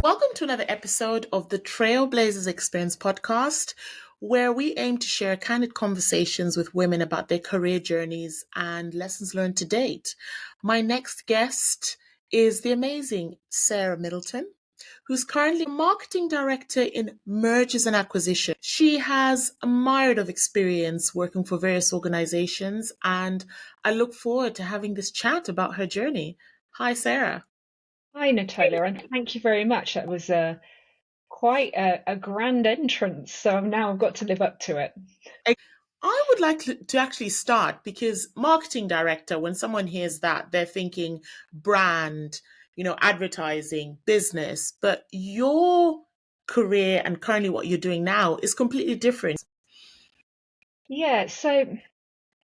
Welcome to another episode of the Trailblazers Experience podcast, where we aim to share candid conversations with women about their career journeys and lessons learned to date. My next guest is the amazing Sarah Middleton, who's currently marketing director in mergers and acquisition. She has a myriad of experience working for various organizations, and I look forward to having this chat about her journey. Hi, Sarah. Hi, Natalia, and thank you very much. That was quite a grand entrance, so now I've got to live up to it. I would like to actually start because marketing director, when someone hears that, they're thinking brand, advertising, business, but your career and currently what you're doing now is completely different. Yeah, so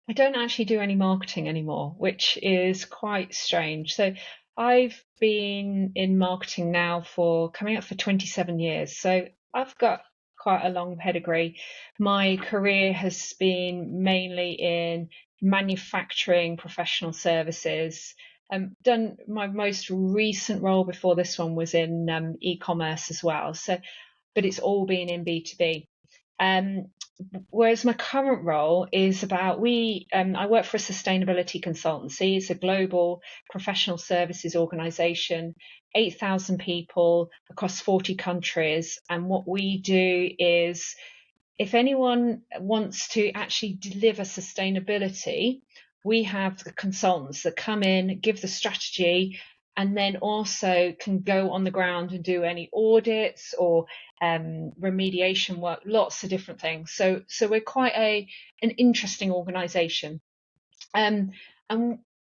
I don't actually do any marketing anymore, which is quite strange. So I've been in marketing now for coming up for 27 years. So I've got quite a long pedigree. My career has been mainly in manufacturing, professional services. Done my most recent role before this one was in e-commerce as well. So, but it's all been in B2B. Um, Whereas my current role is about I work for a sustainability consultancy. It's a global professional services organization, 8,000 people across 40 countries. And what we do is if anyone wants to actually deliver sustainability, we have the consultants that come in, give the strategy, and then also can go on the ground and do any audits or remediation work, lots of different things. So we're quite an interesting organisation. And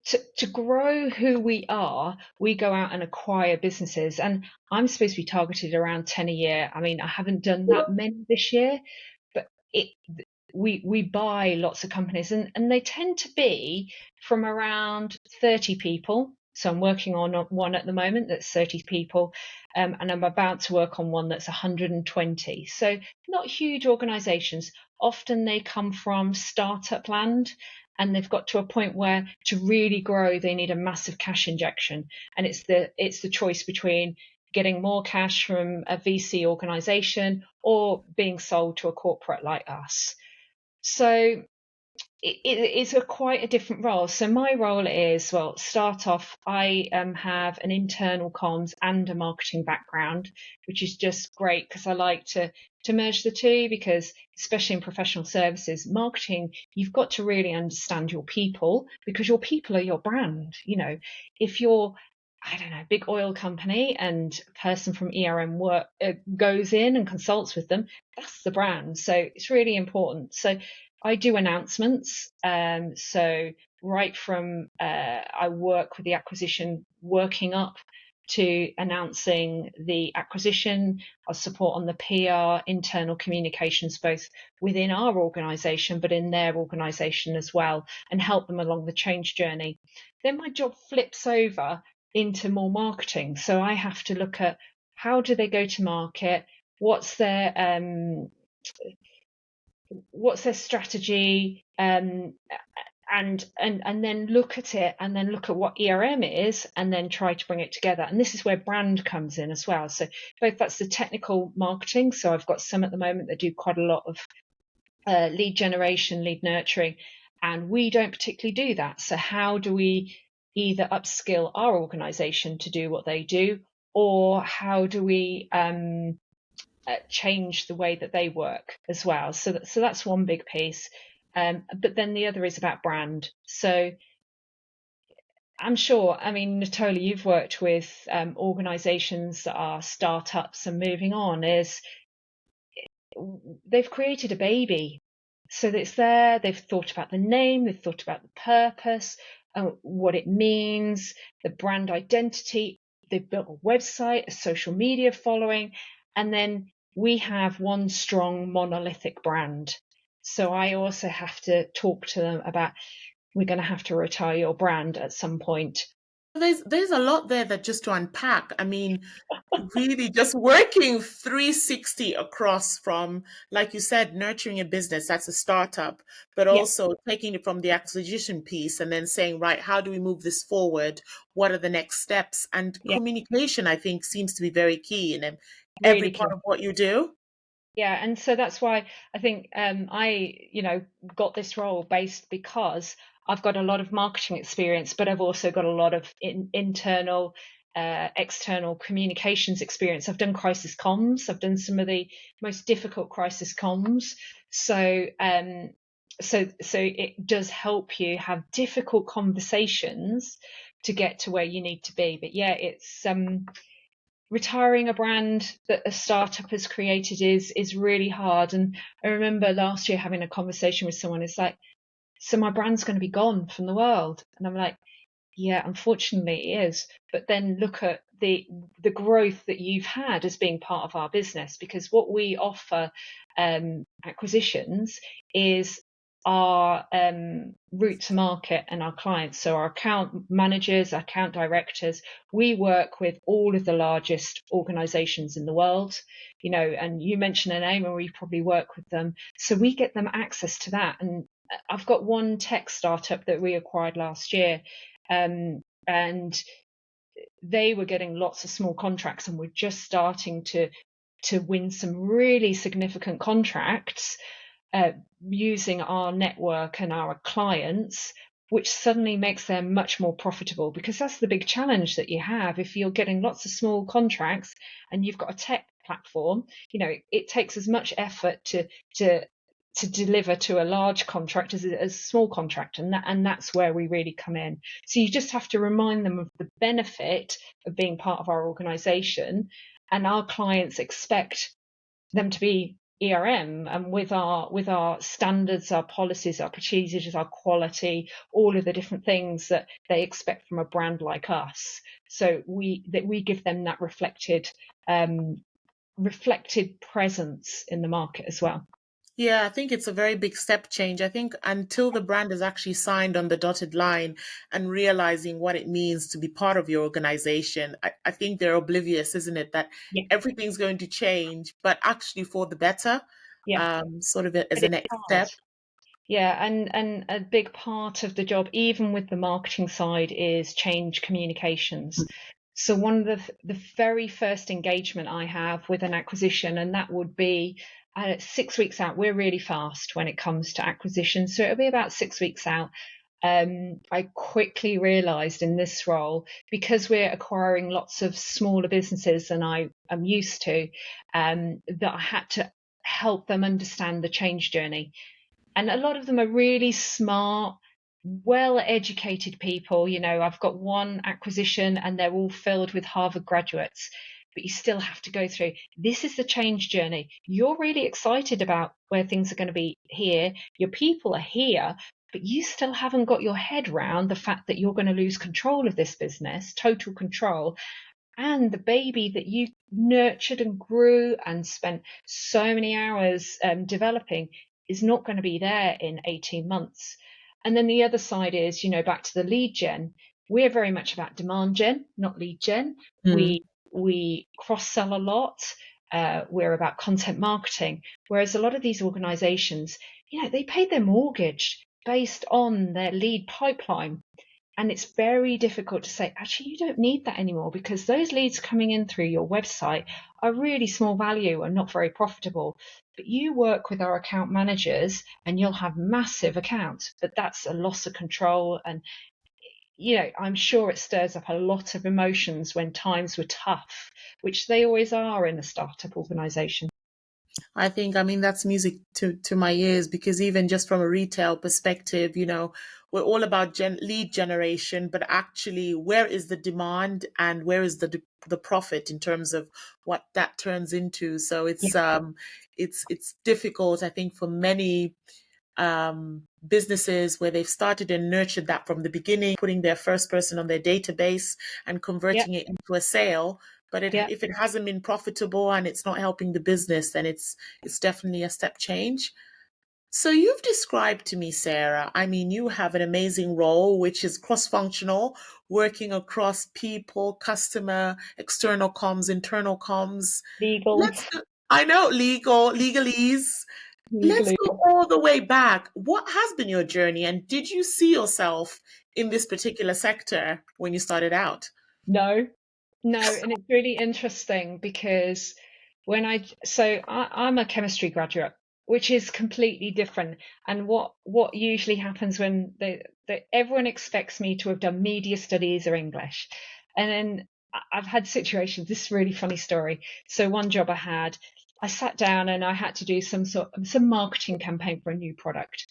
to grow who we are, we go out and acquire businesses. And I'm supposed to be targeted around 10 a year. I mean, I haven't done that many this year, but we buy lots of companies and they tend to be from around 30 people. So I'm working on one at the moment that's 30 people, and I'm about to work on one that's 120. So not huge organizations. Often they come from startup land and they've got to a point where to really grow, they need a massive cash injection. And it's the choice between getting more cash from a VC organization or being sold to a corporate like us. So it's quite a different role. So my role is, well, start off, I have an internal comms and a marketing background, which is just great because I like to merge the two because especially in professional services, marketing, you've got to really understand your people because your people are your brand. If you're I don't know, big oil company and a person from ERM work goes in and consults with them, that's the brand. So it's really important. So I do announcements. So right from I work with the acquisition, working up to announcing the acquisition. I'll support on the PR, internal communications, both within our organisation, but in their organisation as well, and help them along the change journey. Then my job flips over into more marketing. So I have to look at how do they go to market, what's their strategy, and then look at it and then look at what ERM is and then try to bring it together. And this is where brand comes in as well. So both that's the technical marketing. So I've got some at the moment that do quite a lot of lead generation, lead nurturing, and we don't particularly do that. So how do we either upskill our organization to do what they do, or how do we change the way that they work as well? So that's one big piece. But then the other is about brand. So I'm sure, I mean, Natalia, you've worked with organizations that are startups and moving on, is they've created a baby. So it's there, they've thought about the name, they've thought about the purpose, what it means, the brand identity, they've built a website, a social media following, and then we have one strong monolithic brand. So I also have to talk to them about, we're going to have to retire your brand at some point. There's a lot there that just to unpack. I mean, really just working 360 across from, like you said, nurturing a business, that's a startup, but Yeah, also taking it from the acquisition piece and then saying, right, how do we move this forward? What are the next steps? And yeah, communication, I think, seems to be very key in every really part key. of what you do. Yeah, and so that's why I think got this role based because I've got a lot of marketing experience, but I've also got a lot of internal, external communications experience. I've done crisis comms. I've done some of the most difficult crisis comms. So it does help you have difficult conversations to get to where you need to be. But yeah, it's retiring a brand that a startup has created is really hard. And I remember last year having a conversation with someone. It's like, so my brand's going to be gone from the world, and I'm like, yeah, unfortunately it is. But then look at the growth that you've had as being part of our business, because what we offer acquisitions is our route to market and our clients. So our account managers, account directors, we work with all of the largest organizations in the world, and you mentioned a name and we probably work with them. So we get them access to that. And I've got one tech startup that we acquired last year, and they were getting lots of small contracts, and we're just starting to win some really significant contracts uh, using our network and our clients, which suddenly makes them much more profitable, because that's the big challenge that you have if you're getting lots of small contracts and you've got a tech platform. It takes as much effort to to deliver to a large contract as a small contract, and that's where we really come in. So you just have to remind them of the benefit of being part of our organization, and our clients expect them to be ERM, and with our standards, our policies, our procedures, our quality, all of the different things that they expect from a brand like us. So we give them that reflected presence in the market as well. Yeah, I think it's a very big step change. I think until the brand is actually signed on the dotted line and realizing what it means to be part of your organization, I think they're oblivious, isn't it, that Yeah, everything's going to change, but actually for the better, yeah, sort of as but a it's next hard. step. Yeah, and a big part of the job, even with the marketing side, is change communications. So one of the very first engagement I have with an acquisition, and that would be 6 weeks out. We're really fast when it comes to acquisition, so it'll be about 6 weeks out. I quickly realised in this role, because we're acquiring lots of smaller businesses than I am used to, that I had to help them understand the change journey. And a lot of them are really smart, well educated people. I've got one acquisition and they're all filled with Harvard graduates, but you still have to go through, this is the change journey. You're really excited about where things are going to be here. Your people are here, but you still haven't got your head round the fact that you're going to lose control of this business, total control. And the baby that you nurtured and grew and spent so many hours developing is not going to be there in 18 months. And then the other side is, back to the lead gen. We're very much about demand gen, not lead gen. Mm. We cross sell a lot. We're about content marketing. Whereas a lot of these organizations, they paid their mortgage based on their lead pipeline. And it's very difficult to say, actually, you don't need that anymore, because those leads coming in through your website are really small value and not very profitable. But you work with our account managers and you'll have massive accounts, but that's a loss of control. And, I'm sure it stirs up a lot of emotions when times were tough, which they always are in a startup organization. I mean, that's music to my ears because even just from a retail perspective, we're all about lead generation, but actually, where is the demand and where is the profit in terms of what that turns into? So Yeah, it's difficult, I think, for many businesses where they've started and nurtured that from the beginning, putting their first person on their database and yeah, converting it into a sale. But yeah. if it hasn't been profitable and it's not helping the business, then it's definitely a step change. So you've described to me, Sarah, I mean, you have an amazing role, which is cross-functional, working across people, customer, external comms, internal comms. Legal, Let's go, I know legalese. Let's legally. go all the way back. What has been your journey, and did you see yourself in this particular sector when you started out? No, no, and it's really interesting because I'm a chemistry graduate, which is completely different. And what usually happens when everyone expects me to have done media studies or English, and then I've had situations. This is a really funny story. So one job I sat down and I had to do some marketing campaign for a new product.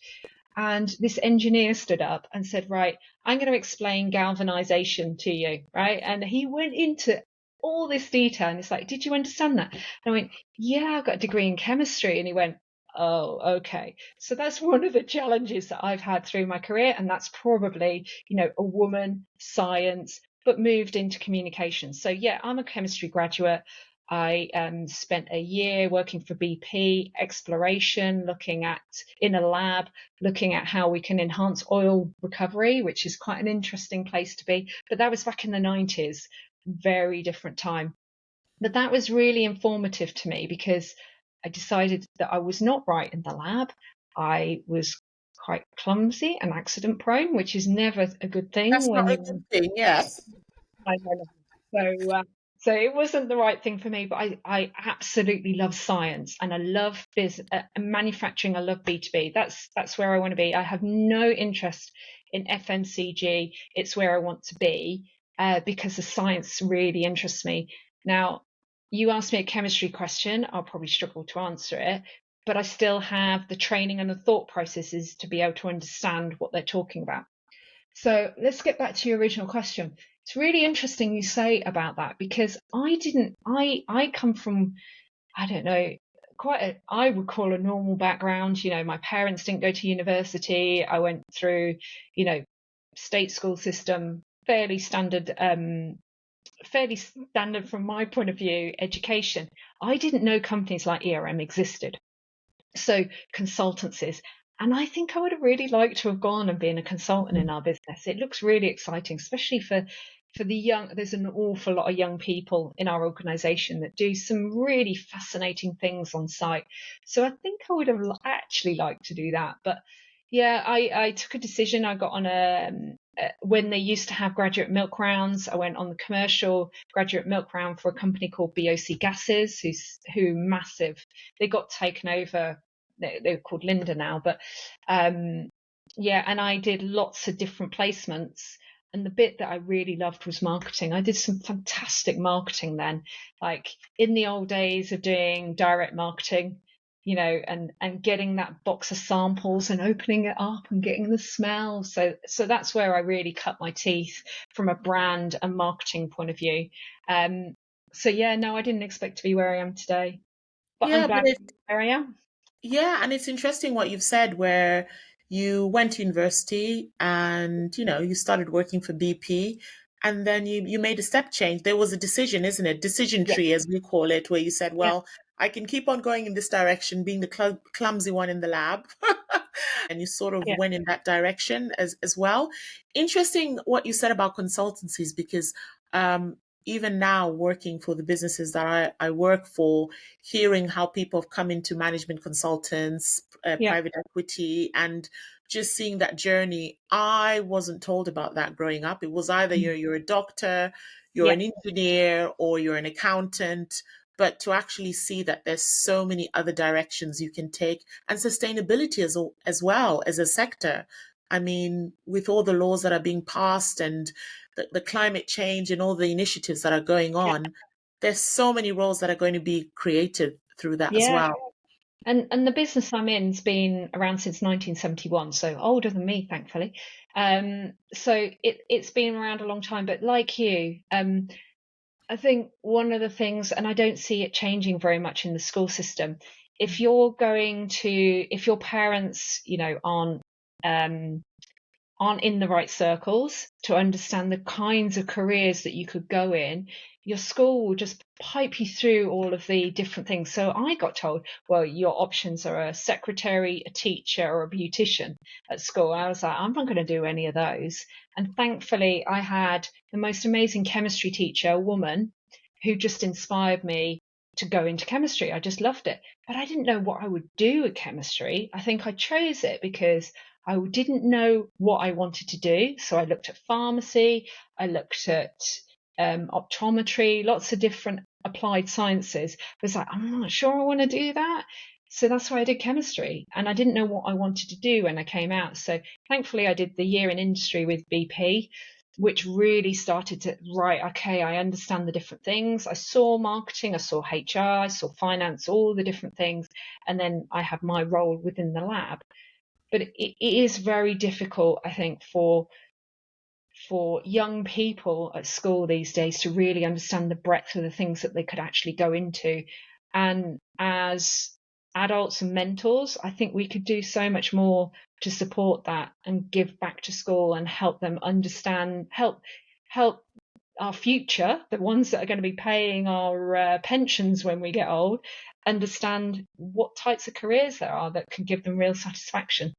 And this engineer stood up and said, right, I'm going to explain galvanization to you, right? And he went into all this detail and it's like, did you understand that? And I went, yeah, I've got a degree in chemistry. And he went, oh, okay. So that's one of the challenges that I've had through my career. And that's probably, a woman, science, but moved into communication. So yeah, I'm a chemistry graduate. I spent a year working for BP, exploration, looking at in a lab, looking at how we can enhance oil recovery, which is quite an interesting place to be. But that was back in the 90s, very different time. But that was really informative to me because I decided that I was not right in the lab. I was quite clumsy and accident prone, which is never a good thing That's when not a you're good thing, yes. I know. So it wasn't the right thing for me, but I absolutely love science and I love manufacturing. I love B2B. That's where I want to be. I have no interest in FMCG. It's where I want to be because the science really interests me. Now, you asked me a chemistry question. I'll probably struggle to answer it, but I still have the training and the thought processes to be able to understand what they're talking about. So let's get back to your original question. It's really interesting you say about that because I come from, I don't know, I would call a normal background. My parents didn't go to university. I went through, you know, state school system, fairly standard from my point of view, education. I didn't know companies like ERM existed. So consultancies. And I think I would have really liked to have gone and been a consultant in our business. It looks really exciting, especially for the young. There's an awful lot of young people in our organisation that do some really fascinating things on site. So I think I would have actually liked to do that. But yeah, I took a decision. I got on when they used to have graduate milk rounds. I went on the commercial graduate milk round for a company called BOC Gases, who massive. They got taken over. They're called Linda now, but yeah, and I did lots of different placements. And the bit that I really loved was marketing. I did some fantastic marketing then, like in the old days of doing direct marketing, and getting that box of samples and opening it up and getting the smell. So that's where I really cut my teeth from a brand and marketing point of view. Um, so yeah, no, I didn't expect to be where I am today, but I'm Yeah, glad but it where I am. Yeah, and it's interesting what you've said where you went to university and you started working for BP and then you made a step change. There was a decision, isn't it? Decision Yeah, tree as we call it, where you said, yeah, well, I can keep on going in this direction, being the clumsy one in the lab. And you sort of yeah, went in that direction as well. Interesting what you said about consultancies because um even now working for the businesses that I work for, hearing how people have come into management consultants, yeah, private equity, and just seeing that journey. I wasn't told about that growing up. It was either mm, you're a doctor, you're yeah, an engineer, or you're an accountant. But to actually see that there's so many other directions you can take, and sustainability as well as a sector. I mean, with all the laws that are being passed and the climate change and all the initiatives that are going yeah, on, there's so many roles that are going to be created through that as yeah. well. And the business I'm in's been around since 1971, so older than me, thankfully. So it's been around a long time. But like you, I think one of the things, and I don't see it changing very much in the school system, if if your parents, um, aren't in the right circles to understand the kinds of careers that you could go in, your school will just pipe you through all of the different things. So I got told, well, your options are a secretary, a teacher, or a beautician at school. I was like, I'm not going to do any of those. And thankfully, I had the most amazing chemistry teacher, a woman, who just inspired me to go into chemistry. I just loved it. But I didn't know what I would do with chemistry. I think I chose it because I didn't know what I wanted to do. So I looked at pharmacy, I looked at optometry, lots of different applied sciences. I was like, I'm not sure I want to do that. So that's why I did chemistry. And I didn't know what I wanted to do when I came out. So thankfully, I did the year in industry with BP, which really started to, right, okay, I understand the different things. I saw marketing, I saw HR, I saw finance, all the different things. And then I had my role within the lab. But it is very difficult, I think, for young people at school these days to really understand the breadth of the things that they could actually go into. And as adults and mentors, I think we could do so much more to support that and give back to school and help them understand, help our future, the ones that are going to be paying our pensions when we get old, understand what types of careers there are that can give them real satisfaction.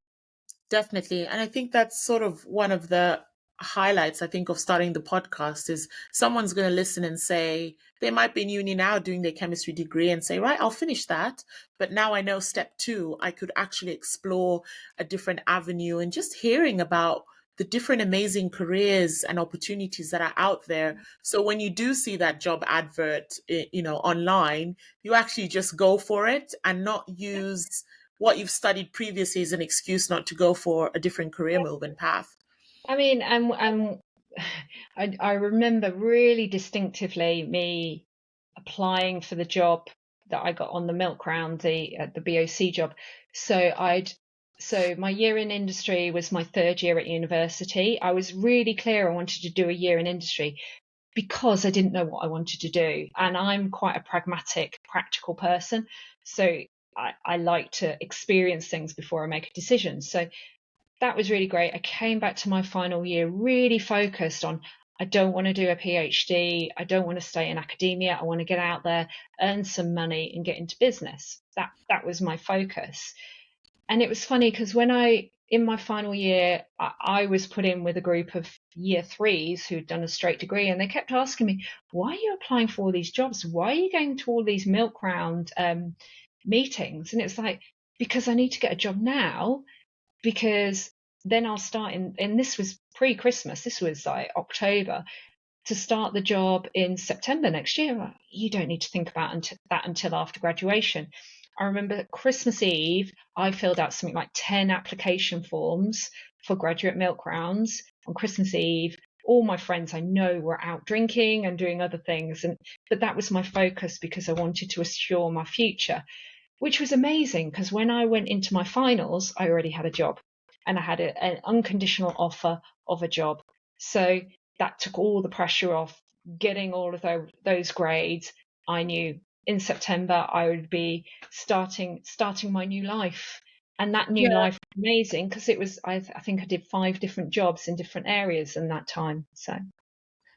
Definitely. And I think that's sort of one of the highlights, I think, of starting the podcast is someone's going to listen and say, they might be in uni now doing their chemistry degree and say, right, I'll finish that. But now I know step two, I could actually explore a different avenue, and just hearing about the different amazing careers and opportunities that are out there. So when you do see that job advert, online, you actually just go for it and not use what you've studied previously as an excuse not to go for a different career move and path. I mean, I remember really distinctively me applying for the job that I got on the milk round, the BOC job. So my year in industry was my third year at university. I was really clear I wanted to do a year in industry because I didn't know what I wanted to do, and I'm quite a pragmatic, practical person. So I like to experience things before I make a decision. So that was really great. I came back to my final year really focused on, I don't want to do a PhD. I don't want to stay in academia. I want to get out there, earn some money and get into business. That was my focus. And it was funny because in my final year, I was put in with a group of year threes who'd done a straight degree, and they kept asking me, why are you applying for all these jobs? Why are you going to all these milk round meetings? And it's like, because I need to get a job now, because then I'll start and this was pre-Christmas, this was like October, to start the job in September next year. You don't need to think about that until after graduation. I remember Christmas Eve, I filled out something like 10 application forms for graduate milk rounds on Christmas Eve. All my friends I know were out drinking and doing other things, but that was my focus because I wanted to assure my future, which was amazing because when I went into my finals, I already had a job and I had an unconditional offer of a job. So that took all the pressure off getting all of those grades. I knew in September I would be starting my new life. And that new Yeah. life was amazing because it was, I think I did 5 different jobs in different areas in that time. So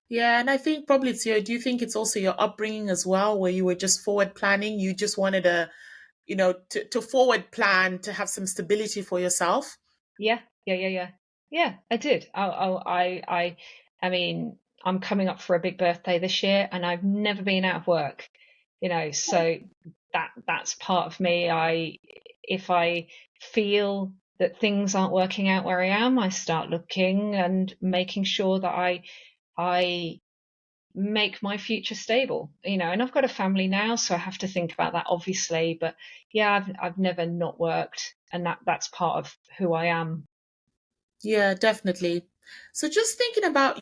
Yeah. And I think probably do you think it's also your upbringing as well, where you were just forward planning? You just wanted to forward plan to have some stability for yourself? yeah, I did. I mean, I'm coming up for a big birthday this year, and I've never been out of work, so that's part of me. If I feel that things aren't working out where I am, I start looking and making sure that I make my future stable, and I've got a family now, so I have to think about that, obviously. But yeah, I've never not worked, and that's part of who I am. Yeah, definitely. So just thinking about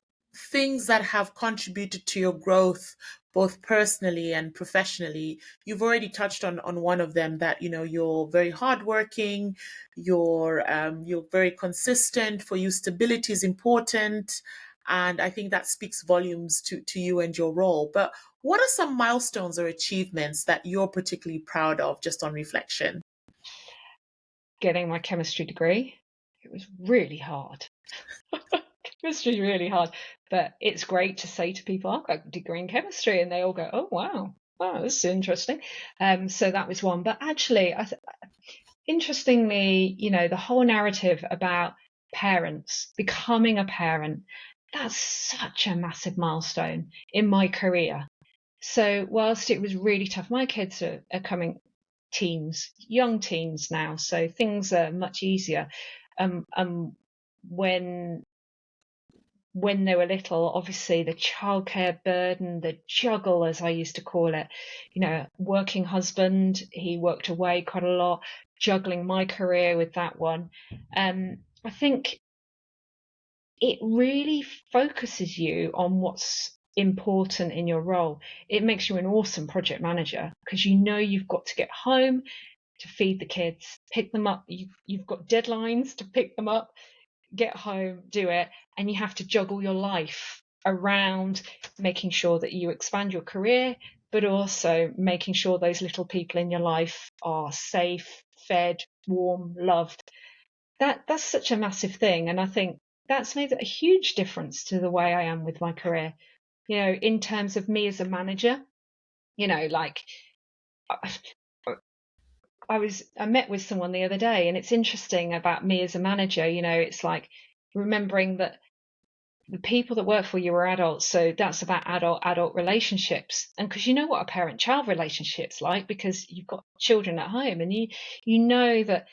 things that have contributed to your growth, both personally and professionally, you've already touched on one of them, that you're very hardworking, you're very consistent. For you, stability is important, and I think that speaks volumes to you and your role. But what are some milestones or achievements that you're particularly proud of, just on reflection? Getting my chemistry degree, it was really hard. chemistry is really hard, but it's great to say to people, I've got a degree in chemistry, and they all go, oh, wow. Wow, this is interesting. So that was one. But actually, interestingly, the whole narrative about parents, becoming a parent, that's such a massive milestone in my career. So whilst it was really tough, my kids are coming teens, young teens now, so things are much easier. When they were little, obviously the childcare burden, the juggle, as I used to call it, working husband, he worked away quite a lot, juggling my career with that one. I think it really focuses you on what's important in your role. It makes you an awesome project manager because you've got to get home to feed the kids, pick them up. You've got deadlines to pick them up, get home, do it, and you have to juggle your life around making sure that you expand your career, but also making sure those little people in your life are safe, fed, warm, loved. That's such a massive thing, and I think that's made a huge difference to the way I am with my career. In terms of me as a manager, like I met with someone the other day, and it's interesting about me as a manager. It's like remembering that the people that work for you are adults, so that's about adult relationships. And because you know what a parent-child relationship's like, because you've got children at home, and you know that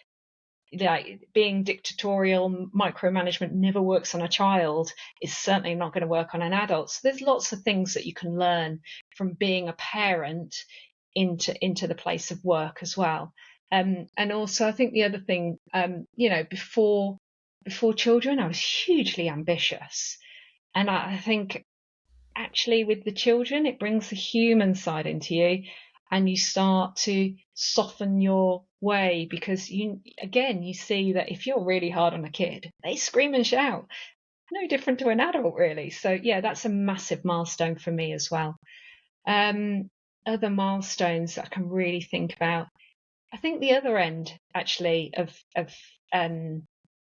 like being dictatorial, micromanagement never works on a child, is certainly not going to work on an adult. So there's lots of things that you can learn from being a parent into the place of work as well. And also, I think the other thing, before children, I was hugely ambitious, and I think actually with the children, it brings the human side into you, and you start to soften your way because you see that if you're really hard on a kid, they scream and shout, no different to an adult really. So yeah, that's a massive milestone for me as well. Other milestones that I can really think about, I think the other end actually of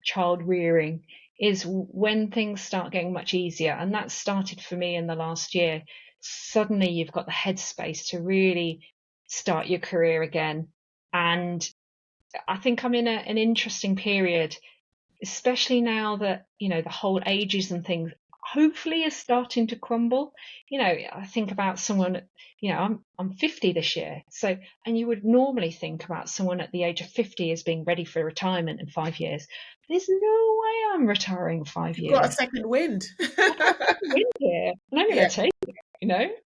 child rearing is when things start getting much easier, and that started for me in the last year. Suddenly you've got the headspace to really start your career again, and I think I'm in an interesting period, especially now that the whole ages and things hopefully is starting to crumble. I think about someone, I'm 50 this year, so, and you would normally think about someone at the age of 50 as being ready for retirement in 5 years. There's no way I'm retiring in five You've got a years. second wind. I've got to win here, and I'm going Yeah, to take it.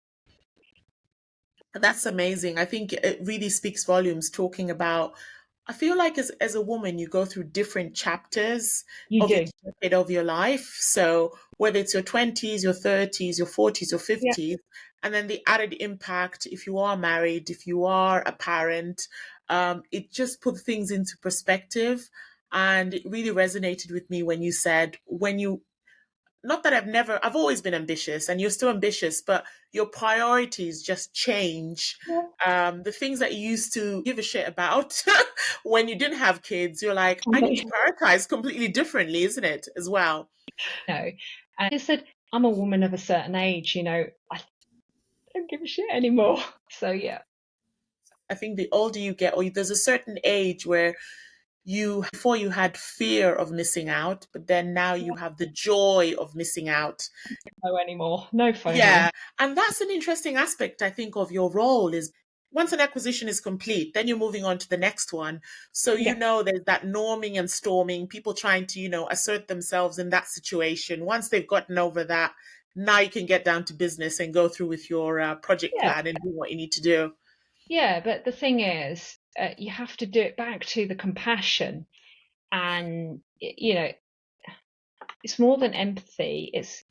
that's amazing. I think it really speaks volumes talking about. I feel like as a woman, you go through different chapters You of do. each decade of your life. So whether it's your 20s, your 30s, your 40s, or Yeah. 50s, and then the added impact if you are married, if you are a parent, it just put things into perspective. And it really resonated with me when you said, when you not that I've always been ambitious and you're still ambitious, but your priorities just change. Yeah. The things that you used to give a shit about when you didn't have kids, you're like, I need to prioritize completely differently, isn't it? As well. No. And I said, I'm a woman of a certain age, I don't give a shit anymore. So yeah. I think the older you get, or there's a certain age where before you had fear of missing out, but then now you have the joy of missing out. No anymore. No FOMO. Yeah, and that's an interesting aspect, I think, of your role is once an acquisition is complete, then you're moving on to the next one. So, Yeah. there's that norming and storming, people trying to, assert themselves in that situation. Once they've gotten over that, now you can get down to business and go through with your project Yeah. plan and do what you need to do. Yeah. But the thing is, you have to do it back to the compassion. And, it's more than empathy. It's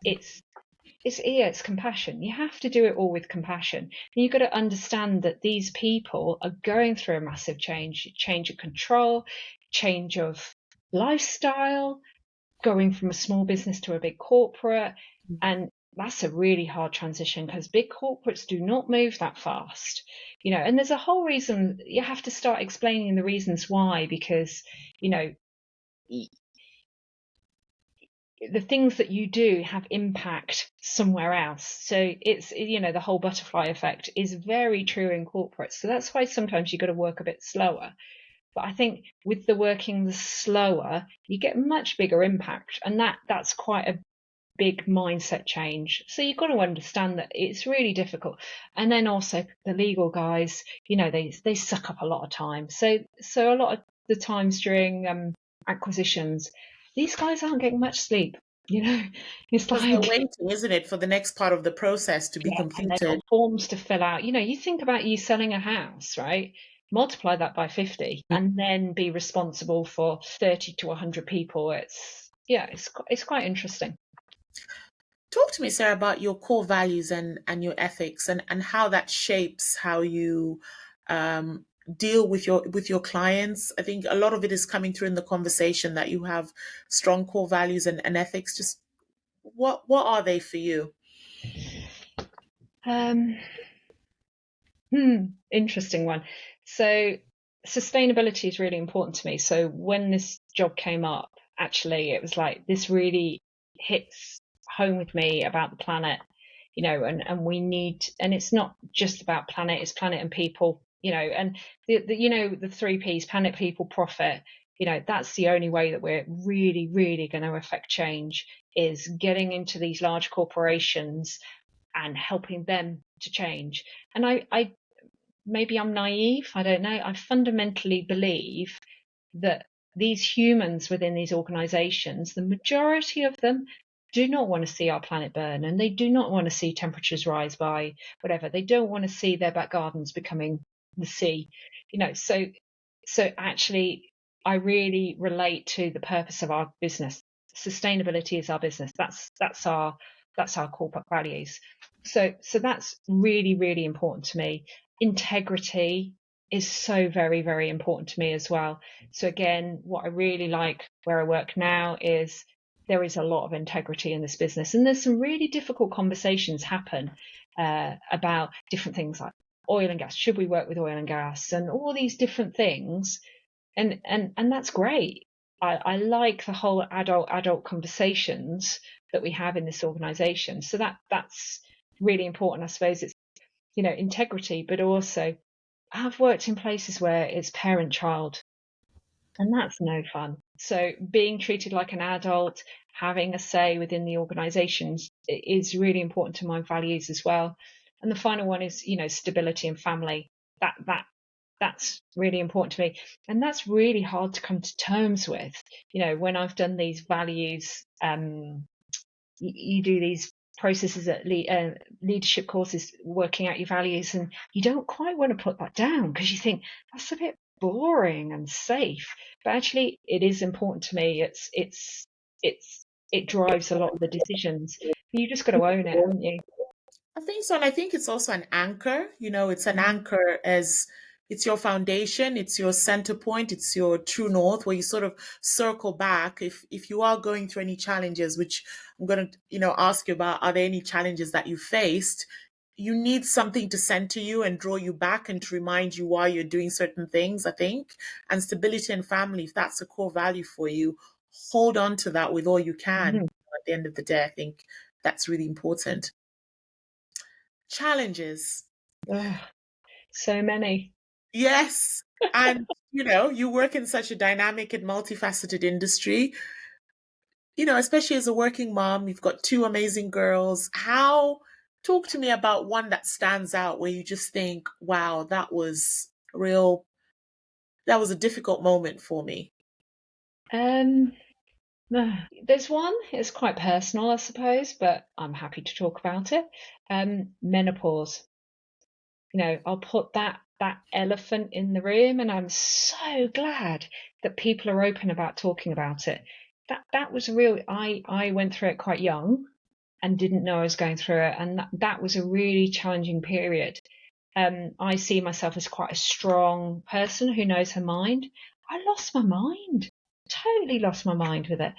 compassion. You have to do it all with compassion. And you've got to understand that these people are going through a massive change of control, change of lifestyle, going from a small business to a big corporate. And that's a really hard transition because big corporates do not move that fast. And there's a whole reason you have to start explaining the reasons why, because, the things that you do have impact somewhere else. So it's, the whole butterfly effect is very true in corporate. So that's why sometimes you've got to work a bit slower. But I think with the working the slower, you get much bigger impact. And that's quite a big mindset change. So you've got to understand that it's really difficult. And then also the legal guys, they suck up a lot of time. So a lot of the times during acquisitions, these guys aren't getting much sleep. It's Because they're like, waiting, isn't it, for the next part of the process to be yeah, and they've got completed. forms to fill out. You think about you selling a house, right? Multiply that by 50 and then be responsible for 30 to 100 people. It's quite interesting. Talk to me, Sarah, about your core values and your ethics and how that shapes how you um, deal with your clients. I think a lot of it is coming through in the conversation that you have strong core values and ethics. Just what are they for you? Um, Interesting one. So sustainability is really important to me. So when this job came up, actually, it was like this really hits home with me about the planet, and we need, and it's not just about planet, it's planet and people, and the three P's: planet, people, profit. That's the only way that we're really, really going to affect change, is getting into these large corporations and helping them to change. And I maybe I'm naive, I don't know. I fundamentally believe that these humans within these organizations, the majority of them do not want to see our planet burn, and they do not want to see temperatures rise by whatever. They don't want to see their back gardens becoming the sea. So actually I really relate to the purpose of our business. Sustainability is our business. That's our corporate values. So that's really, really important to me. Integrity is so very, very important to me as well. So again, what I really like where I work now is there is a lot of integrity in this business, and there's some really difficult conversations happen about different things like oil and gas. Should we work with oil and gas, and all these different things? And that's great. I like the whole adult conversations that we have in this organization. So that's really important. I suppose it's, integrity, but also I've worked in places where it's parent child, and that's no fun. So being treated like an adult, having a say within the organizations is really important to my values as well. And the final one is, stability and family. That's really important to me. And that's really hard to come to terms with. When I've done these values, you do these processes at leadership courses, working out your values, and you don't quite want to put that down because you think that's a bit boring and safe. But actually, it is important to me. It drives a lot of the decisions. You just got to own it, haven't you? I think so, and I think it's also an anchor. It's an anchor as it's your foundation, it's your center point, it's your true north, where you sort of circle back if you are going through any challenges, which I'm going to, ask you about. Are there any challenges that you faced? You need something to center you and draw you back and to remind you why you're doing certain things, I think. And stability and family, if that's a core value for you, hold on to that with all you can. Mhm. At the end of the day, I think that's really important. Challenges. Ugh, so many. Yes. And, you work in such a dynamic and multifaceted industry, especially as a working mom, you've got two amazing girls. Talk to me about one that stands out where you just think, wow, that was a difficult moment for me. Um, there's one. It's quite personal, I suppose, but I'm happy to talk about it. Menopause. I'll put that elephant in the room, and I'm so glad that people are open about talking about it. That was real. I went through it quite young and didn't know I was going through it, and that was a really challenging period. I see myself as quite a strong person who knows her mind. I lost my mind, totally lost my mind with it.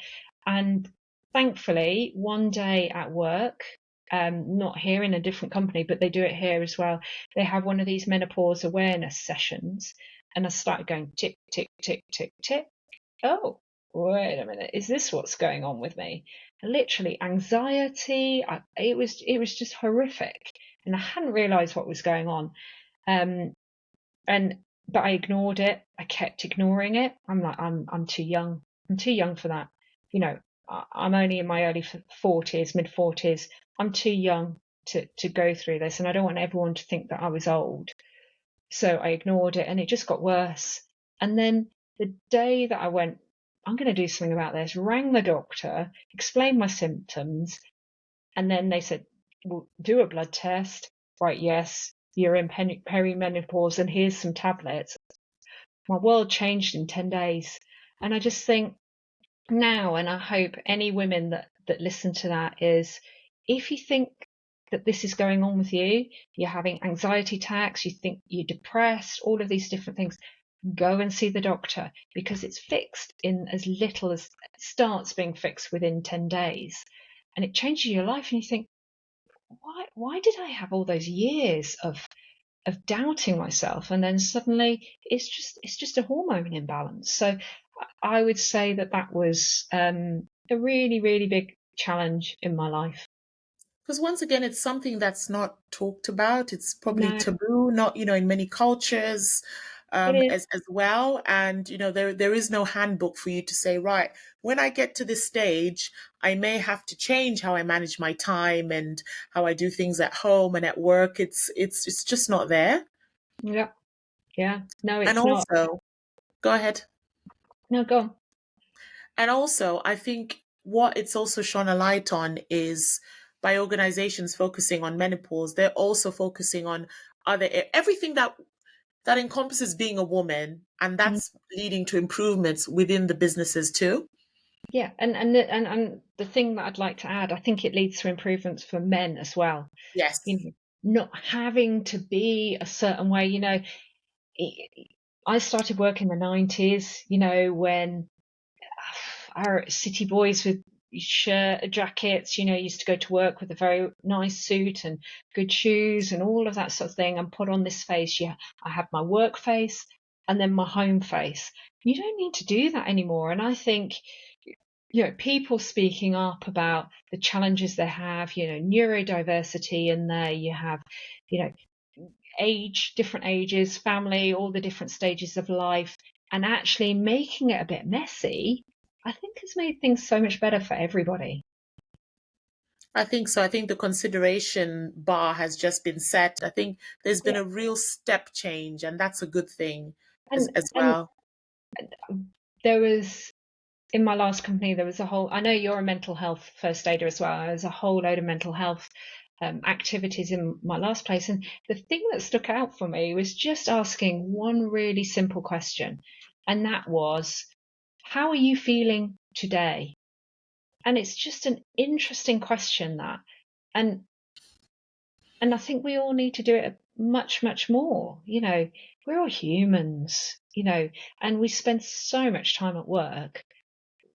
And thankfully, one day at work, not here, in a different company, but they do it here as well. They have one of these menopause awareness sessions, and I started going tick, tick, tick, tick, tick. Oh, wait a minute, is this what's going on with me? And literally anxiety. It was just horrific, and I hadn't realised what was going on. Um, but I ignored it. I kept ignoring it. I'm like, I'm too young. I'm too young for that. You know, I'm only in my early 40s, mid 40s. I'm too young to go through this, and I don't want everyone to think that I was old. So I ignored it, and it just got worse. And then the day that I went, I'm going to do something about this, rang the doctor, explained my symptoms, and then they said, well, do a blood test. Right, yes, you're in perimenopause, and here's some tablets. My world changed in 10 days. And I just think now, and I hope any women that listen to that, is if you think that this is going on with you, you're having anxiety attacks, you think you're depressed, all of these different things, go and see the doctor, because it's fixed in as little as starts being fixed within 10 days. And it changes your life, and you think, why did I have all those years of doubting myself, and then suddenly it's just a hormone imbalance. So I would say that was a really, really big challenge in my life. Because once again, it's something that's not talked about. It's probably No, taboo, not, in many cultures, it is. as well. And, there is no handbook for you to say, right, when I get to this stage, I may have to change how I manage my time and how I do things at home and at work. It's just not there. Yeah, yeah. No, And it's not. also, go ahead. No, go on. And also, I think what it's also shone a light on is by organizations focusing on menopause, they're also focusing on everything that encompasses being a woman, and Mm. that's leading to improvements within the businesses too. Yeah, and the thing that I'd like to add, I think it leads to improvements for men as well. You Yes. know, not having to be a certain way. I started work in the 90s, when our city boys with shirt jackets, used to go to work with a very nice suit and good shoes and all of that sort of thing, and put on this face. Yeah, I have my work face and then my home face. You don't need to do that anymore. And I think, people speaking up about the challenges they have, neurodiversity in there, you have, you know, different ages, family, all the different stages of life, and actually making it a bit messy, I think has made things so much better for everybody. I think so. I think the consideration bar has just been set. I think there's been Yeah. a real step change, and that's a good thing And as and well. there was in my last company, there was a whole, I know you're a mental health first aider as well. There was a whole load of mental health activities in my last place. And the thing that stuck out for me was just asking one really simple question. And that was, how are you feeling today? And it's just an interesting question, that. And and I think we all need to do it much, much more. We're all humans, and we spend so much time at work.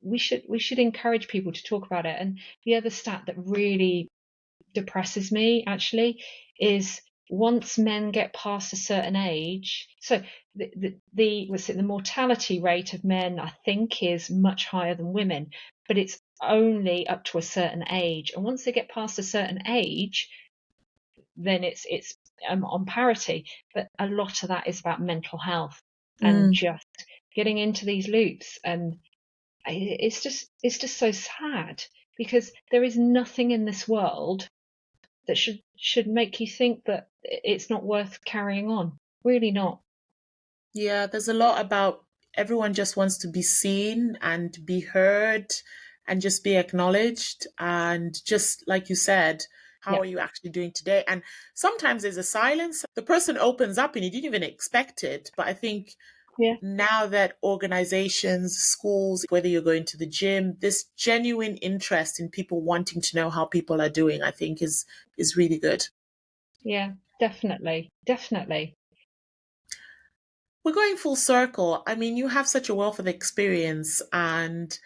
We should encourage people to talk about it. And the other stat that really depresses me actually is, once men get past a certain age, so the mortality rate of men, I think, is much higher than women, but it's only up to a certain age. And once they get past a certain age, then it's on parity. But a lot of that is about mental health and Mm. just getting into these loops. And it's just so sad, because there is nothing in this world that should make you think that it's not worth carrying on. Really not. Yeah, there's a lot about everyone just wants to be seen and be heard and just be acknowledged. And just like you said, how Yeah, are you actually doing today? And sometimes there's a silence. The person opens up and you didn't even expect it. But I think yeah, now that organizations, schools, whether you're going to the gym, this genuine interest in people wanting to know how people are doing, I think is really good. yeah, definitely, definitely. We're going full circle. I mean, you have such a wealth of experience and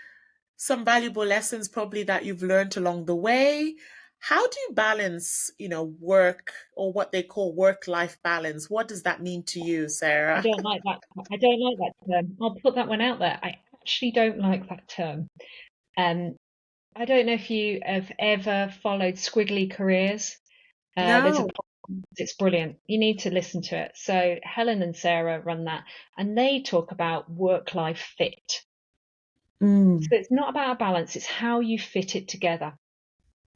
some valuable lessons probably that you've learned along the way. How do you balance, work, or what they call work-life balance? What does that mean to you, I Sarah? don't like that. I don't like that term. I'll put that one out there. I actually don't like that term. Um, I don't know if you have ever followed Squiggly Careers. There's a No. podcast, it's brilliant. You need to listen to it. So Helen and Sarah run that, and they talk about work-life fit. Mm. So it's not about a balance; it's how you fit it together.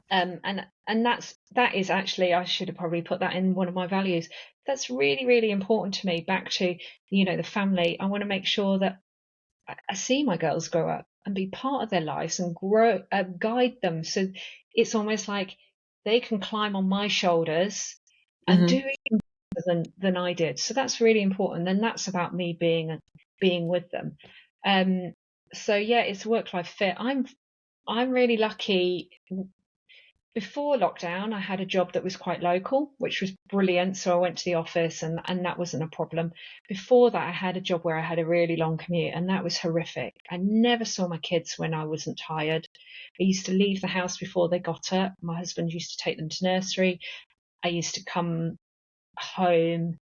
And that is actually, I should have probably put that in one of my values. That's really, really important to me. Back to, the family. I want to make sure that I see my girls grow up and be part of their lives and grow, guide them. So it's almost like they can climb on my shoulders and do Hmm. even better than I did. So that's really important. And that's about me being with them. Um, so yeah, it's work life fit. I'm really lucky. Before lockdown, I had a job that was quite local, which was brilliant. So I went to the office and that wasn't a problem. Before that, I had a job where I had a really long commute and that was horrific. I never saw my kids when I wasn't tired. I used to leave the house before they got up. My husband used to take them to nursery. I used to come home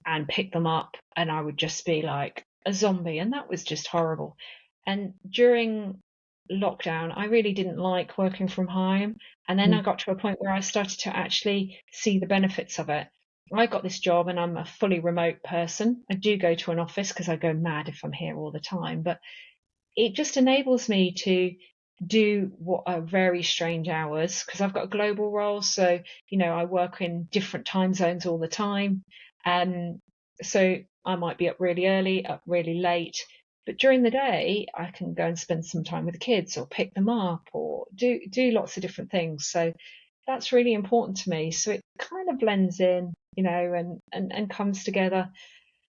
and pick them up and I would just be like a zombie. And that was just horrible. And during lockdown, I really didn't like working from home. And then I got to a point where I started to actually see the benefits of it. I got this job and I'm a fully remote person. I do go to an office because I go mad if I'm here all the time, but it just enables me to do what are very strange hours because I've got a global role. So, I work in different time zones all the time. Um, so I might be up really early, up really late. But during the day, I can go and spend some time with the kids or pick them up or do lots of different things. So that's really important to me. So it kind of blends in, and comes together.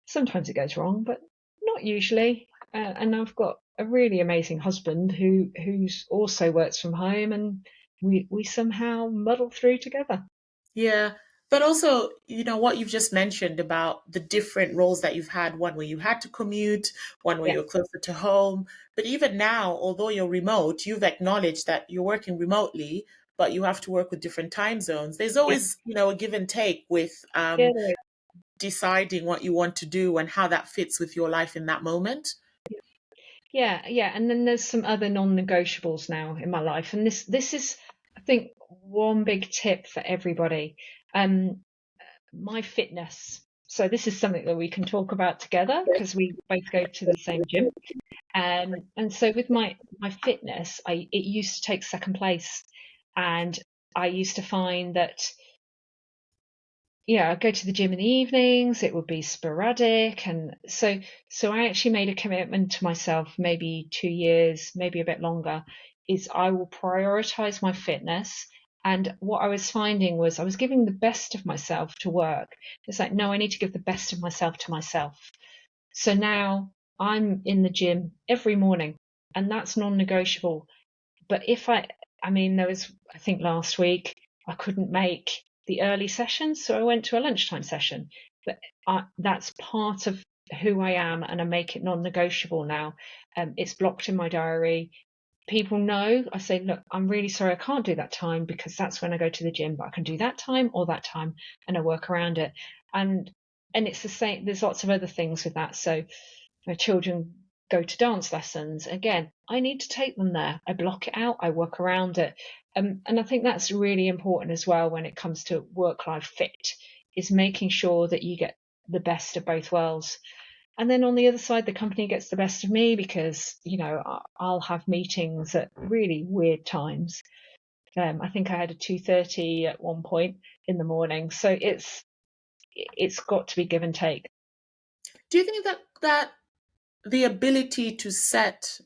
Sometimes it goes wrong, but not usually. And I've got a really amazing husband who's also works from home, and we somehow muddle through together. Yeah. But also, what you've just mentioned about the different roles that you've had, one where you had to commute, one where Yeah, you're closer to home. But even now, although you're remote, you've acknowledged that you're working remotely, but you have to work with different time zones. There's yeah, always, a give and take with yeah, there is. deciding what you want to do and how that fits with your life in that moment. Yeah, yeah. And then there's some other non-negotiables now in my life, and this is, I think, one big tip for everybody. Um, my fitness. So this is something that we can talk about together because we both go to the same gym. And so with my fitness, it used to take second place, and I used to find that I'd go to the gym in the evenings. It would be sporadic, and so I actually made a commitment to myself, maybe 2 years, maybe a bit longer, is I will prioritize my fitness. And what I was finding was I was giving the best of myself to work. It's like, no, I need to give the best of myself to myself. So now I'm in the gym every morning, and that's non-negotiable. But I mean, there was, I think last week, I couldn't make the early session, so I went to a lunchtime session. But that's part of who I am, and I make it non-negotiable now. It's blocked in my diary. People know. I say, look, I'm really sorry, I can't do that time because that's when I go to the gym, but I can do that time or that time, and I work around it. And and it's the same. There's lots of other things with that. So my children go to dance lessons. Again, I need to take them there. I block it out, I work around it. And I think that's really important as well when it comes to work life fit, is making sure that you get the best of both worlds. And then on the other side, the company gets the best of me because, I'll have meetings at really weird times. I think I had a 2:30 at one point in the morning. So it's got to be give and take. Do you think that the ability to set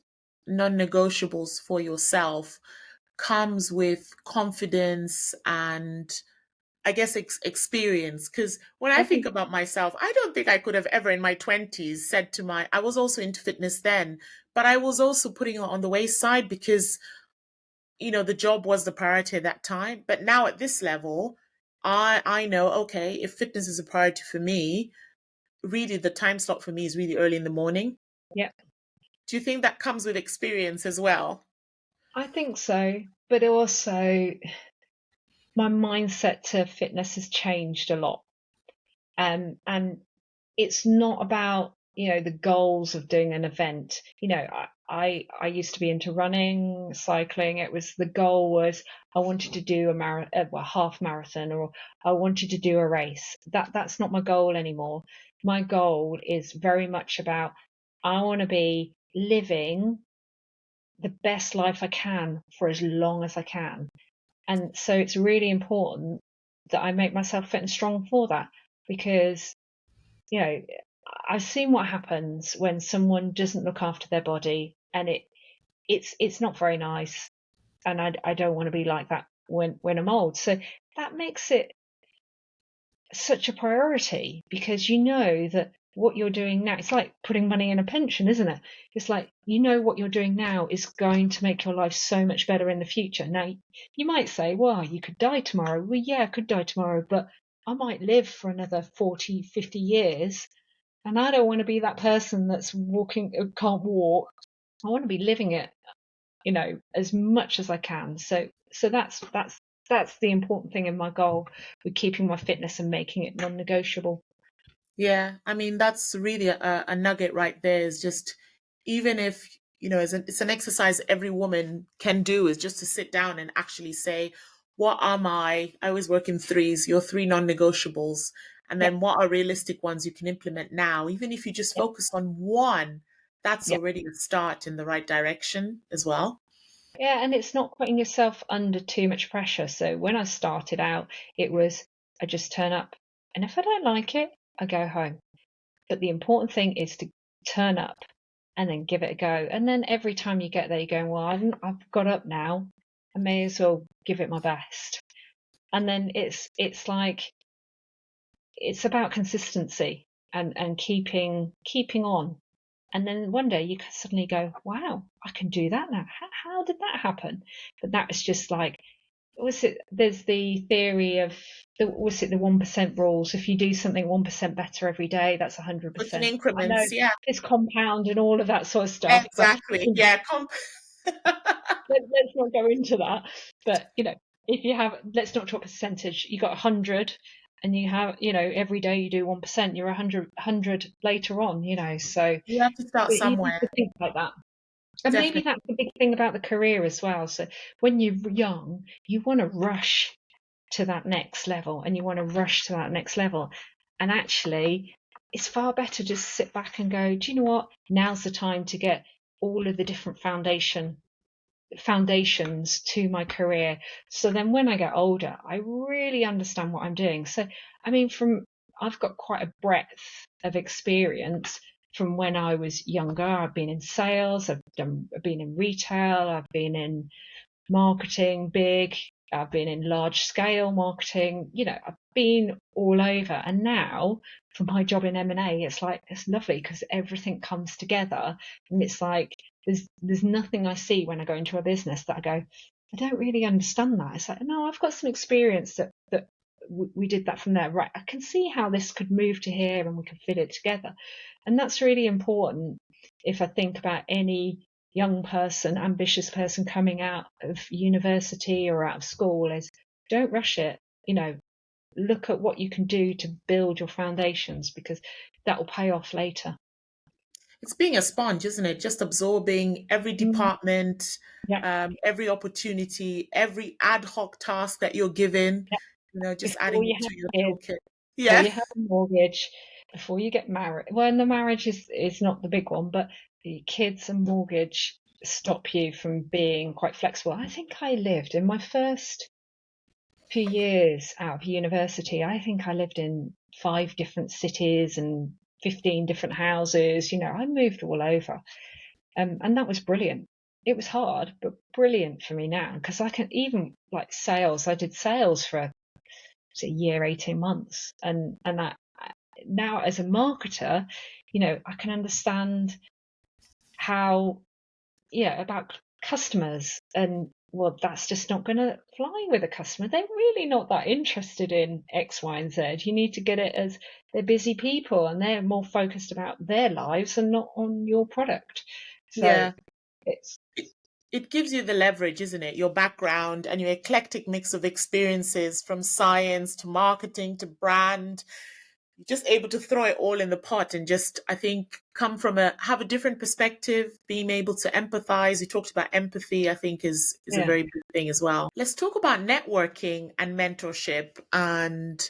non-negotiables for yourself comes with confidence and, I guess, experience? Because when I I think think, about myself, I don't think I could have ever in my 20s said I was also into fitness then, but I was also putting it on the wayside because, the job was the priority at that time. But now at this level, I know, okay, if fitness is a priority for me, really the time slot for me is really early in the morning. yeah, Do you think that comes with experience as well? I think so. But also, my mindset to fitness has changed a lot. And it's not about the goals of doing an event. I used to be into running, cycling. The goal was I wanted to do a half marathon, or I wanted to do a race. That's not my goal anymore. My goal is very much about, I want to be living the best life I can for as long as I can. And so it's really important that I make myself fit and strong for that, because, you know, I've seen what happens when someone doesn't look after their body, and it's not very nice. And I don't want to be like that when I'm old. So that makes it such a priority, because that what you're doing now, it's like putting money in a pension, isn't it? It's like, what you're doing now is going to make your life so much better in the future. Now, you might say, well, you could die tomorrow. Well, yeah, I could die tomorrow, but I might live for another 40, 50 years. And I don't want to be that person that's can't walk. I want to be living it, as much as I can. So that's the important thing in my goal, with keeping my fitness and making it non-negotiable. Yeah, I mean, that's really a nugget right there. Is just, even if, it's an exercise every woman can do, is just to sit down and actually say, what are I always work in threes, your three non-negotiables, and Yeah, then what are realistic ones you can implement now. Even if you just yeah, focus on one, that's yeah. already a start in the right direction as well. Yeah, and it's not putting yourself under too much pressure. So when I started out, it was, I just turn up, and if I don't like it, I go home. But the important thing is to turn up and then give it a go. And then every time you get there, you're going, well, I've got up now. I may as well give it my best. And then it's about consistency, and keeping on. And then one day you can suddenly go, wow, I can do that now. How did that happen? But that was just like, there's the theory of the 1% rules. If you do something 1% better every day, that's But in 100%. I know increments, yeah, it's compound and all of that sort of stuff, but exactly. Yeah, let's not go into that. But if you have, let's not talk percentage. You got 100, and you have, every day you do 1%, you're 100 later on. So you have to start you need somewhere. to think like that. And maybe Definitely. that's the big thing about the career as well. So when you're young, you want to rush to that next level, and you want to rush to that next level. And actually, it's far better just sit back and go, do you know what? Now's the time to get all of the different foundations to my career. So then when I get older, I really understand what I'm doing. So, I mean, I've got quite a breadth of experience from when I was younger. I've been in sales, I've been in retail, I've been in marketing, I've been in large scale marketing, I've been all over. And now for my job in M&A, it's like, it's lovely, because everything comes together, and it's like, there's nothing I see when I go into a business that I go, I don't really understand that. It's like, no, I've got some experience that we did that from there. Right. I can see how this could move to here, and we can fit it together. And that's really important if I think about any young person, ambitious person coming out of university or out of school, is don't rush it. Look at what you can do to build your foundations, because that will pay off later. It's being a sponge, isn't it? Just absorbing every Mm, department, yeah. every opportunity, every ad hoc task that you're given, Yeah. just Before adding you it have to your kids, toolkit. before Yeah. you have a mortgage, before you get married. Well, and the marriage is not the big one, but the kids and mortgage stop you from being quite flexible. I think I lived in my first few years out of university. I think I lived in 5 different cities and 15 different houses. I moved all over. And that was brilliant. It was hard, but brilliant for me now, because I can, even like sales. I did sales for a year, 18 months. And now as a marketer, I can understand how, about customers. And well, that's just not going to fly with a customer. They're really not that interested in X, Y, and Z. You need to get it as, they're busy people, and they're more focused about their lives and not on your product. So Yeah. it's, It gives you the leverage, isn't it? Your background and your eclectic mix of experiences, from science to marketing to brand. you're just able to throw it all in the pot and just, I think, have a different perspective, being able to empathize. You talked about empathy, I think is a Yeah. very big thing as well. Let's talk about networking and mentorship. And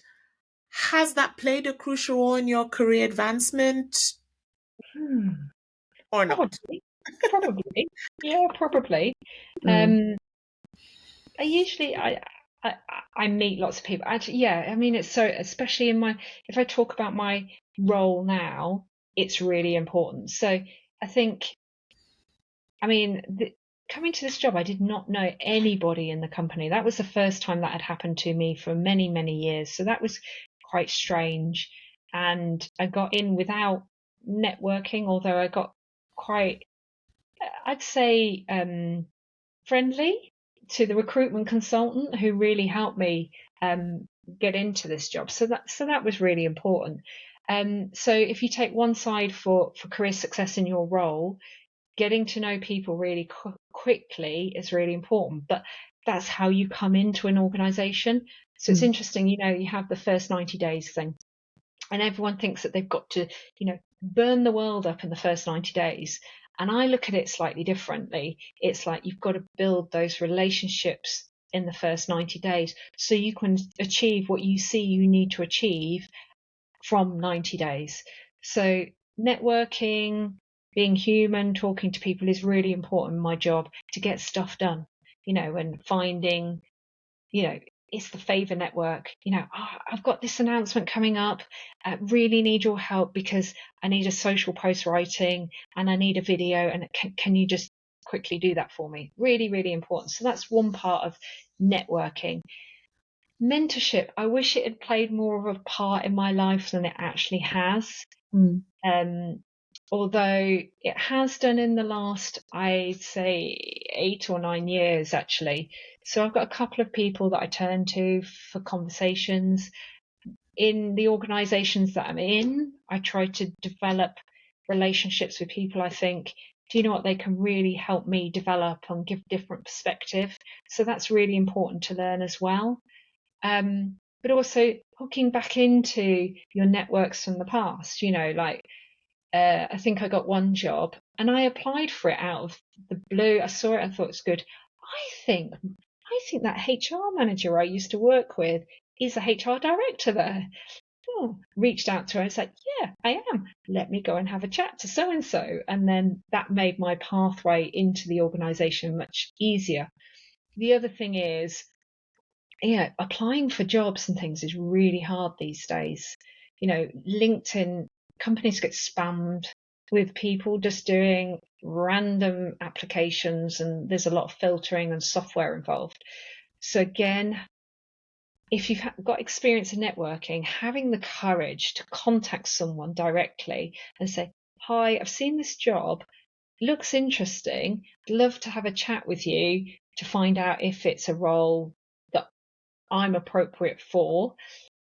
has that played a crucial role in your career advancement Hmm. or not? Probably. Yeah, probably. Mm, Um, I usually I I meet lots of people. Actually, yeah. I mean, it's so especially if I talk about my role now, it's really important. So I think I mean coming to this job, I did not know anybody in the company. That was the first time that had happened to me for many years. So that was quite strange, and I got in without networking. Although I got quite, I'd say, friendly to the recruitment consultant who really helped me get into this job. So that was really important. So if you take one side for career success in your role, getting to know people really quickly is really important. But that's how you come into an organization. So it's mm, interesting, you have the first 90 days thing, and everyone thinks that they've got to, burn the world up in the first 90 days. And I look at it slightly differently. It's like you've got to build those relationships in the first 90 days so you can achieve what you see you need to achieve from 90 days. So networking, being human, talking to people is really important in my job to get stuff done, and finding, you know, it's the favor network. I've got this announcement coming up. I really need your help because I need a social post writing and I need a video. And can you just quickly do that for me? Really, really important. So that's one part of networking. Mentorship, I wish it had played more of a part in my life than it actually has. mm. Um, Although it has done in the last, I'd say, 8 or 9 years, actually. So I've got a couple of people that I turn to for conversations. In the organizations that I'm in, I try to develop relationships with people I think, do you know what, they can really help me develop and give different perspective. So that's really important to learn as well. But also hooking back into your networks from the past, like I think I got one job and I applied for it out of the blue. I saw it and thought it's good. I think that HR manager I used to work with is a HR director there. Oh, reached out to her and said, yeah, I am. Let me go and have a chat to so and so. And then that made my pathway into the organization much easier. The other thing is, applying for jobs and things is really hard these days. LinkedIn, companies get spammed with people just doing random applications, and there's a lot of filtering and software involved. So again, if you've got experience in networking, having the courage to contact someone directly and say, hi, I've seen this job, looks interesting, I'd love to have a chat with you to find out if it's a role that I'm appropriate for.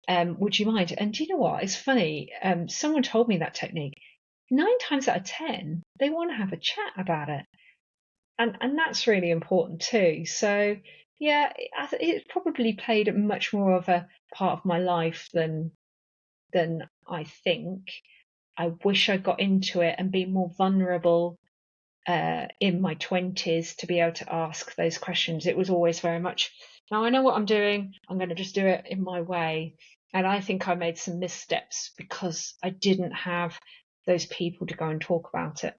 Would you mind? And do you know what? It's funny. Someone told me that technique. 9 times out of 10, they want to have a chat about it. And that's really important too. So yeah, it probably played much more of a part of my life than I think. I wish I got into it and be more vulnerable in my 20s to be able to ask those questions. It was always very much, now I know what I'm doing, I'm going to just do it in my way. And I think I made some missteps because I didn't have those people to go and talk about it.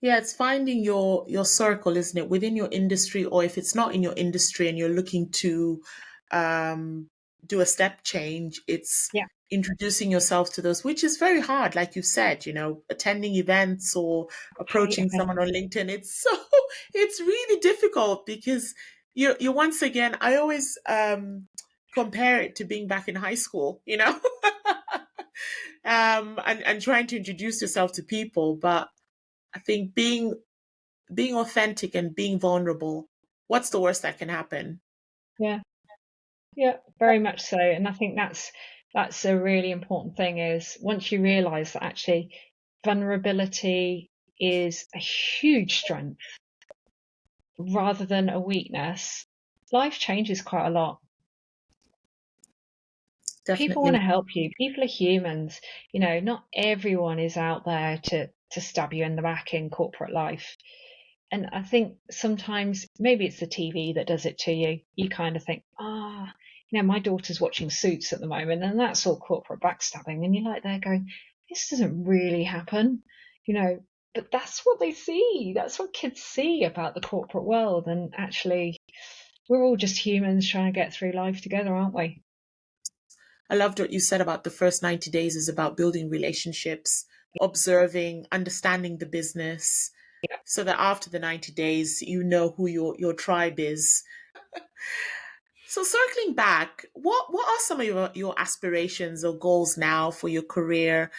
Yeah, it's finding your circle, isn't it, within your industry, or if it's not in your industry and you're looking to um, do a step change, it's Yeah, introducing yourself to those, which is very hard, like you said, attending events or pay approaching event. someone on LinkedIn. It's really difficult because you're once again, I always compare it to being back in high school, and trying to introduce yourself to people, but I think being authentic and being vulnerable, what's the worst that can happen? Yeah, yeah, very much so. And I think that's a really important thing is once you realize that actually vulnerability is a huge strength rather than a weakness, life changes quite a lot. People want Definitely. to help you. People are humans. Not everyone is out there to stab you in the back in corporate life. And I think sometimes maybe it's the TV that does it to you. You kind of think, my daughter's watching Suits at the moment, and that's all corporate backstabbing. And you're like there going, this doesn't really happen, you know. But that's what they see. That's what kids see about the corporate world. And actually, we're all just humans trying to get through life together, aren't we? I loved what you said about the first 90 days is about building relationships, observing, understanding the business, so that after the 90 days, you know who your tribe is. So circling back, what are some of your aspirations or goals now for your career?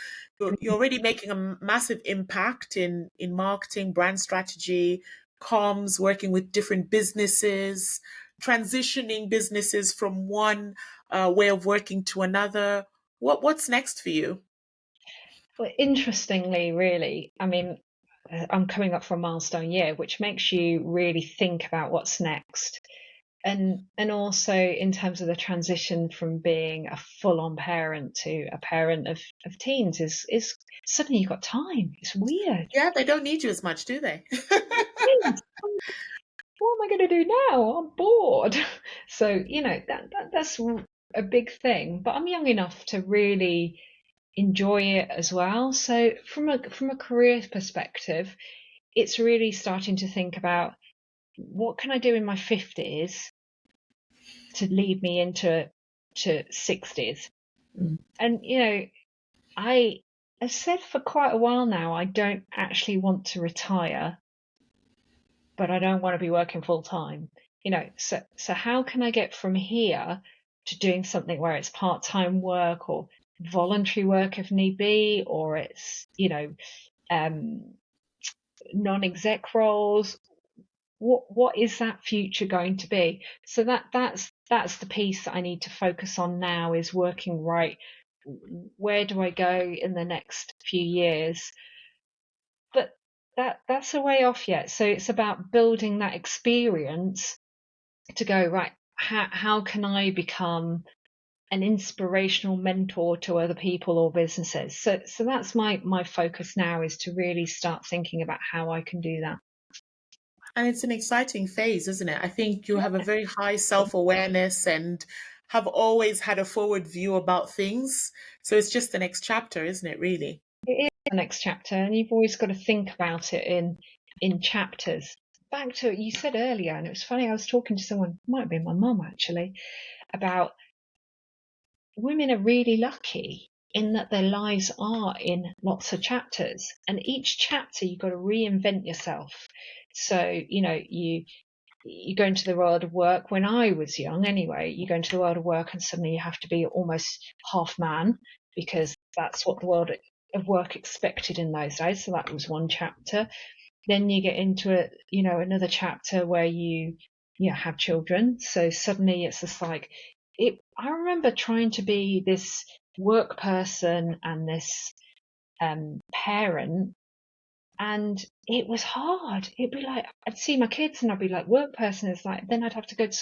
You're already making a massive impact in marketing, brand strategy, comms, working with different businesses, transitioning businesses from one way of working to another. What's next for you? Well, interestingly, really, I mean, I'm coming up for a milestone year, which makes you really think about what's next. And also in terms of the transition from being a full-on parent to a parent of teens is suddenly you've got time. It's weird. Yeah, they don't need you as much, do they? Kids, what am I going to do now? I'm bored. So, that's a big thing. But I'm young enough to really enjoy it as well. So from a career perspective, it's really starting to think about what can I do in my 50s to lead me into to 60s. Mm. And I have said for quite a while now I don't actually want to retire, but I don't want to be working full time. So how can I get from here to doing something where it's part-time work or voluntary work if need be, or it's um, non-exec roles. What is that future going to be? So that's the piece that I need to focus on now, is working right. Where do I go in the next few years? But that's a way off yet. So it's about building that experience to go right. How can I become an inspirational mentor to other people or businesses? So that's my focus now, is to really start thinking about how I can do that. And it's an exciting phase, isn't it? I think you have a Yeah. very high self-awareness and have always had a forward view about things. So it's just the next chapter, isn't it, really? It is the next chapter, and you've always got to think about it in chapters. Back to what you said earlier, and it was funny. I was talking to someone, might have been my mum actually, about women are really lucky in that their lives are in lots of chapters, and each chapter you've got to reinvent yourself. So you go into the world of work. When I was young, anyway, you go into the world of work and suddenly you have to be almost half man, because that's what the world of work expected in those days. So that was one chapter. Then you get into another chapter where you have children. So suddenly it's just like it. I remember trying to be this work person and this parent, and it was hard. It'd be like I'd see my kids and I'd be like work person. It's like then I'd have to go to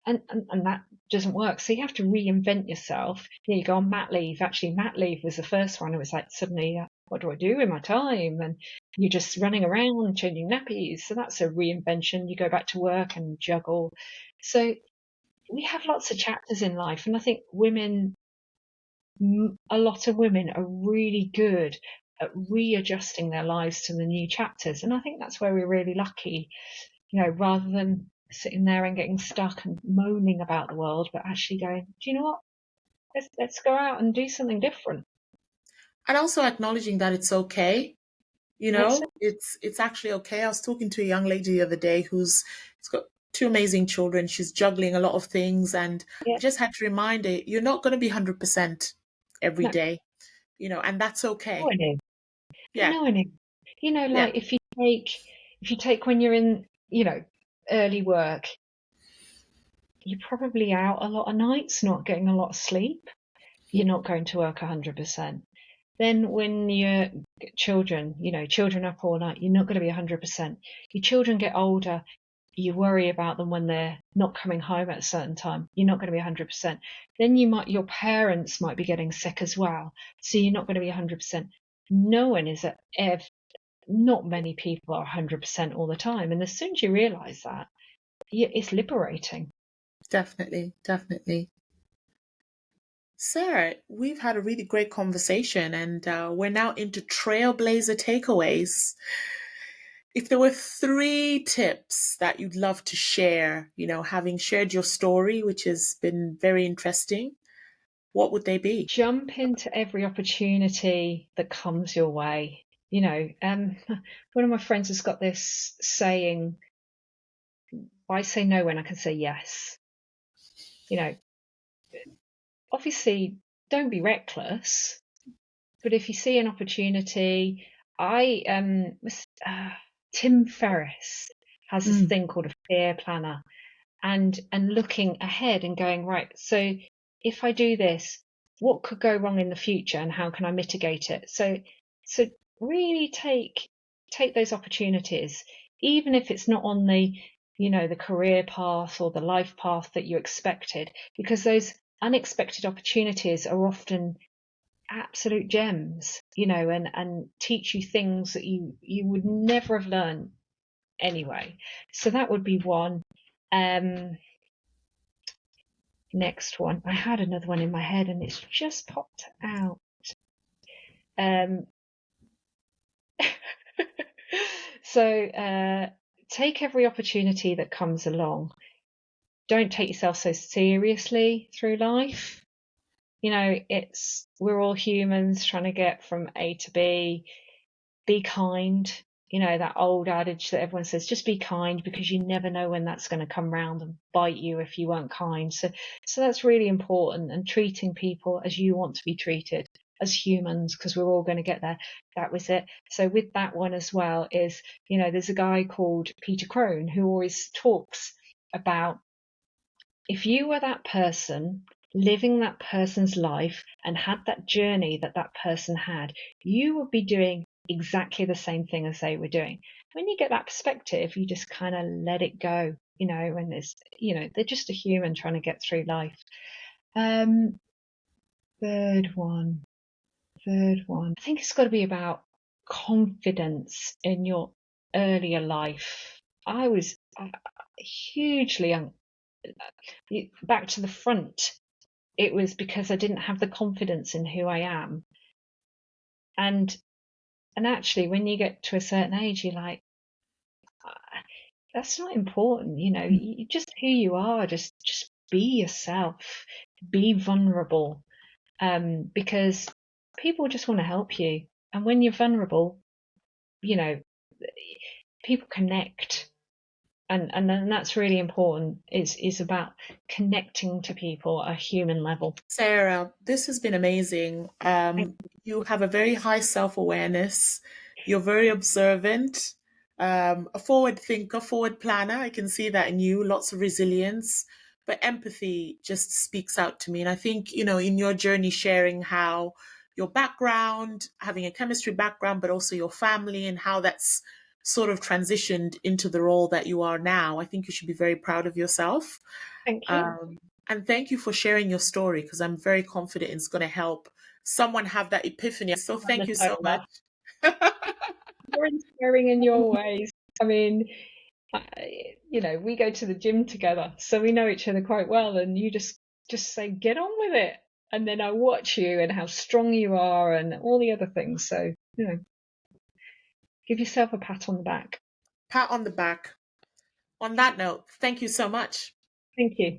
and that doesn't work. So you have to reinvent yourself. You go on mat leave. Actually, mat leave was the first one. It was like suddenly, what do I do with my time? And you're just running around changing nappies. So that's a reinvention. You go back to work and juggle. So we have lots of chapters in life, and I think a lot of women are really good at readjusting their lives to the new chapters. And I think that's where we're really lucky, rather than sitting there and getting stuck and moaning about the world, but actually going, do you know what? Let's go out and do something different. And also acknowledging that it's okay. It's It's actually okay. I was talking to a young lady the other day who's got two amazing children. She's juggling a lot of things, and yeah, I just had to remind her, you're not going to be 100% every no, day, and that's no, I okay. know. Yeah. No, I know. Yeah. Like if you take when you're in, early work, you're probably out a lot of nights, not getting a lot of sleep. You're not going to work 100%. Then when your children, children up all night, you're not going to be 100%. Your children get older, you worry about them when they're not coming home at a certain time. You're not going to be 100%. Then your parents might be getting sick as well. So you're not going to be 100%. No one is not many people are 100% all the time. And as soon as you realize that, it's liberating. Definitely, definitely. Sarah, we've had a really great conversation, and we're now into Trailblazer Takeaways. If there were 3 tips that you'd love to share, having shared your story, which has been very interesting, what would they be? Jump into every opportunity that comes your way. One of my friends has got this saying, why say no when I can say yes? Obviously, don't be reckless, but if you see an opportunity, Tim Ferriss has this thing called a fear planner, and looking ahead and going, right, so if I do this, what could go wrong in the future and how can I mitigate it? So really take those opportunities, even if it's not on the career path or the life path that you expected, because those unexpected opportunities are often absolute gems, and teach you things that you would never have learned anyway. So that would be one. Next one. I had another one in my head and it's just popped out. So take every opportunity that comes along. Don't take yourself so seriously through life. We're all humans trying to get from A to B. Be kind. That old adage that everyone says, just be kind, because you never know when that's going to come round and bite you if you weren't kind. So that's really important, and treating people as you want to be treated as humans, because we're all going to get there. That was it. So with that one as well is, there's a guy called Peter Crone who always talks about, if you were that person living that person's life and had that journey that person had, you would be doing exactly the same thing as they were doing. When you get that perspective, you just kind of let it go, and they're just a human trying to get through life. Third one. I think it's got to be about confidence in your earlier life. I was hugely back to the front. It was because I didn't have the confidence in who I am. And actually, when you get to a certain age, you're like, that's not important. You just who you are, just be yourself, be vulnerable, because people just want to help you. And when you're vulnerable, people connect. And that's really important, is about connecting to people at a human level. Sarah, this has been amazing. You have a very high self-awareness. You're very observant, a forward thinker, forward planner. I can see that in you, lots of resilience, but empathy just speaks out to me. And I think, in your journey, sharing how your background, having a chemistry background, but also your family and how that's sort of transitioned into the role that you are now, I think you should be very proud of yourself. Thank you. And thank you for sharing your story, because I'm very confident it's going to help someone have that epiphany. So thank you so much. You're inspiring in your ways. I mean, we go to the gym together, so we know each other quite well, and you just say, get on with it. And then I watch you and how strong you are and all the other things. So, give yourself a pat on the back. Pat on the back. On that note, thank you so much. Thank you.